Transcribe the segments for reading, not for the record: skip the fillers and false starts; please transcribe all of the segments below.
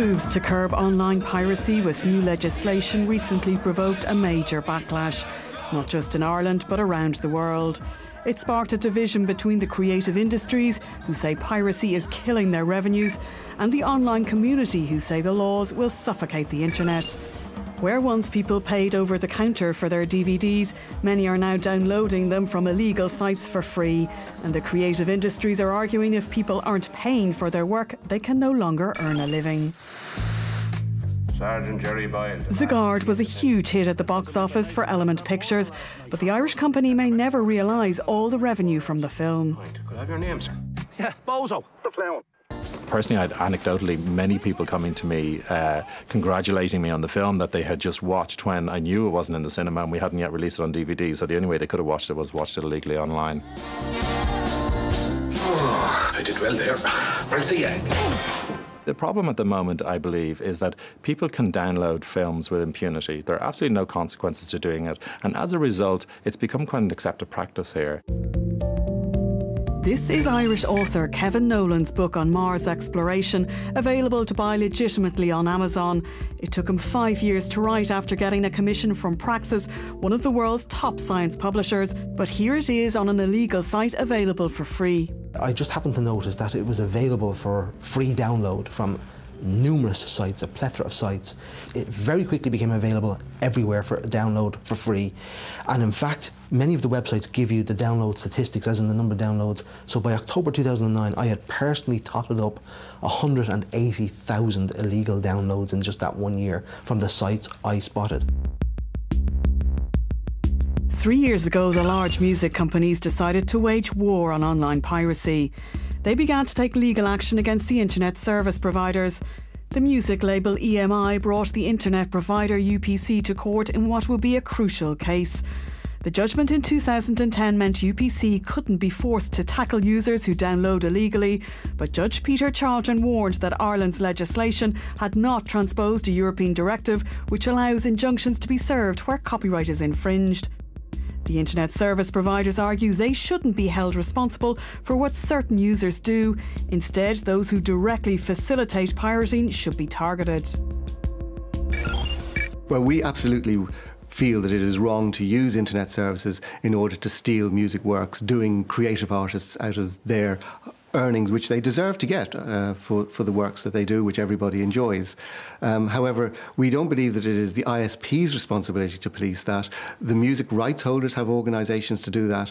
moves to curb online piracy with new legislation recently provoked a major backlash, not just in Ireland but around the world. It sparked a division between the creative industries, who say piracy is killing their revenues, and the online community, who say the laws will suffocate the internet. Where once people paid over the counter for their DVDs, many are now downloading them from illegal sites for free. And the creative industries are arguing if people aren't paying for their work, they can no longer earn a living. Sergeant Jerry Boyle. The Guard was a huge hit at the box office for Element Pictures, but the Irish company may never realise all the revenue from the film. Could I have your name, sir? Yeah, Bozo, the clown. Personally, I had anecdotally many people coming to me congratulating me on the film that they had just watched when I knew it wasn't in the cinema and we hadn't yet released it on DVD, so the only way they could have watched it was watched it illegally online. Oh, I did well there. I'll see you. The problem at the moment, I believe, is that people can download films with impunity. There are absolutely no consequences to doing it, and as a result, it's become quite an accepted practice here. This is Irish author Kevin Nolan's book on Mars exploration, available to buy legitimately on Amazon. It took him 5 years to write after getting a commission from Praxis, one of the world's top science publishers, but here it is on an illegal site available for free. I just happened to notice that it was available for free download from numerous sites, a plethora of sites. It very quickly became available everywhere for download for free. And in fact, many of the websites give you the download statistics, as in the number of downloads. So by October 2009, I had personally totted up 180,000 illegal downloads in just that 1 year from the sites I spotted. 3 years ago, the large music companies decided to wage war on online piracy. They began to take legal action against the internet service providers. The music label EMI brought the internet provider UPC to court in what will be a crucial case. The judgment in 2010 meant UPC couldn't be forced to tackle users who download illegally, but Judge Peter Charlton warned that Ireland's legislation had not transposed a European directive which allows injunctions to be served where copyright is infringed. The internet service providers argue they shouldn't be held responsible for what certain users do. Instead, those who directly facilitate pirating should be targeted. Well, we absolutely feel that it is wrong to use internet services in order to steal music works, doing creative artists out of their earnings, which they deserve to get for the works that they do, which everybody enjoys. However, we don't believe that it is the ISP's responsibility to police that. The music rights holders have organisations to do that.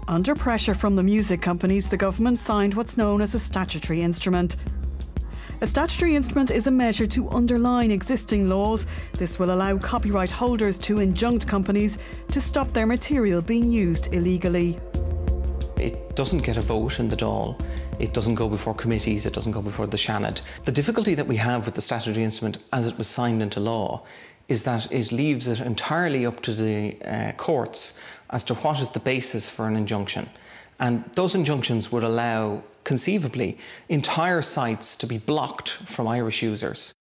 Under pressure from the music companies, the government signed what's known as a statutory instrument. A statutory instrument is a measure to underline existing laws. This will allow copyright holders to injunct companies to stop their material being used illegally. It doesn't get a vote in the Dáil. It doesn't go before committees. It doesn't go before the Seanad. The difficulty that we have with the statutory instrument as it was signed into law is that it leaves it entirely up to the courts as to what is the basis for an injunction. And those injunctions would allow, conceivably, entire sites to be blocked from Irish users.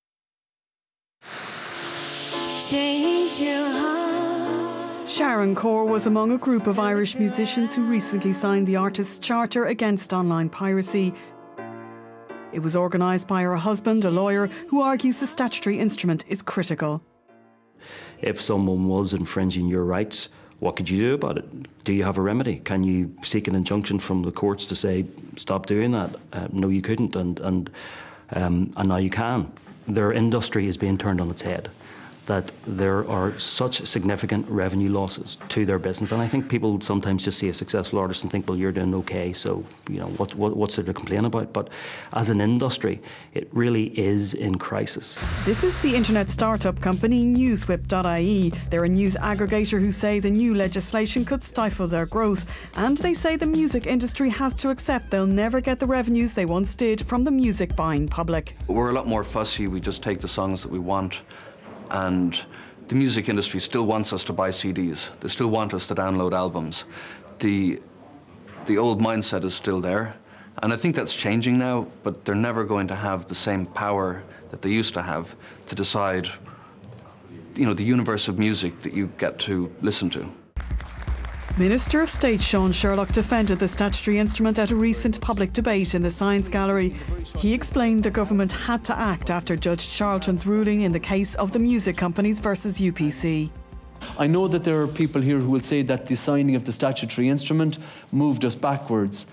Change your heart. Sharon Corr was among a group of Irish musicians who recently signed the Artists' Charter against online piracy. It was organised by her husband, a lawyer, who argues the statutory instrument is critical. If someone was infringing your rights, what could you do about it? Do you have a remedy? Can you seek an injunction from the courts to say, stop doing that? No, you couldn't, and now you can. Their industry is being turned on its head, that there are such significant revenue losses to their business. And I think people sometimes just see a successful artist and think, well, you're doing okay, so you know what's there to complain about? But as an industry, it really is in crisis. This is the internet startup company Newswhip.ie. They're a news aggregator who say the new legislation could stifle their growth. And they say the music industry has to accept they'll never get the revenues they once did from the music buying public. We're a lot more fussy. We just take the songs that we want. And the music industry still wants us to buy CDs. They still want us to download albums. The old mindset is still there. And I think that's changing now, but they're never going to have the same power that they used to have to decide, you know, the universe of music that you get to listen to. Minister of State Sean Sherlock defended the statutory instrument at a recent public debate in the Science Gallery. He explained the government had to act after Judge Charlton's ruling in the case of the music companies versus UPC. I know that there are people here who will say that the signing of the statutory instrument moved us backwards,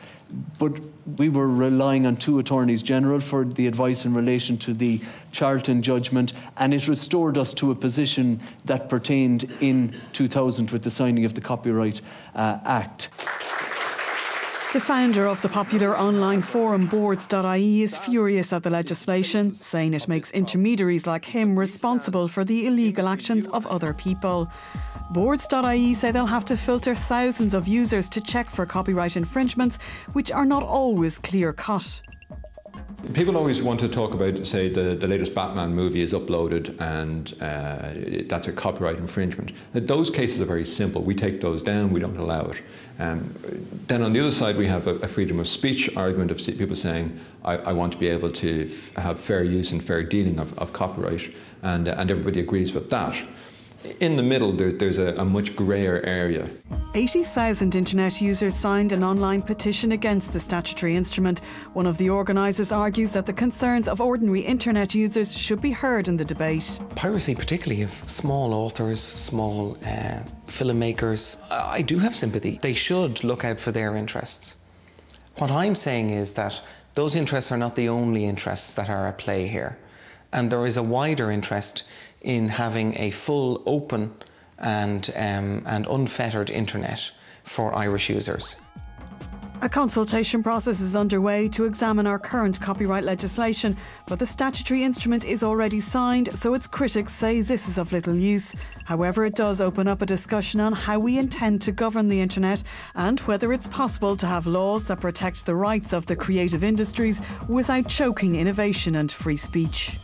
but we were relying on two Attorneys General for the advice in relation to the Charlton judgment, and it restored us to a position that pertained in 2000 with the signing of the Copyright Act. The founder of the popular online forum Boards.ie is furious at the legislation, saying it makes intermediaries like him responsible for the illegal actions of other people. Boards.ie say they'll have to filter thousands of users to check for copyright infringements, which are not always clear-cut. People always want to talk about, say, the latest Batman movie is uploaded and that's a copyright infringement. Those cases are very simple. We take those down, we don't allow it. Then on the other side we have a freedom of speech argument of people saying, I want to be able to have fair use and fair dealing of copyright, and everybody agrees with that. In the middle, there's a much greyer area. 80,000 internet users signed an online petition against the statutory instrument. One of the organisers argues that the concerns of ordinary internet users should be heard in the debate. Piracy, particularly of small authors, small filmmakers, I do have sympathy. They should look out for their interests. What I'm saying is that those interests are not the only interests that are at play here. And there is a wider interest in having a full, open and unfettered internet for Irish users. A consultation process is underway to examine our current copyright legislation, but the statutory instrument is already signed, so its critics say this is of little use. However, it does open up a discussion on how we intend to govern the internet and whether it's possible to have laws that protect the rights of the creative industries without choking innovation and free speech.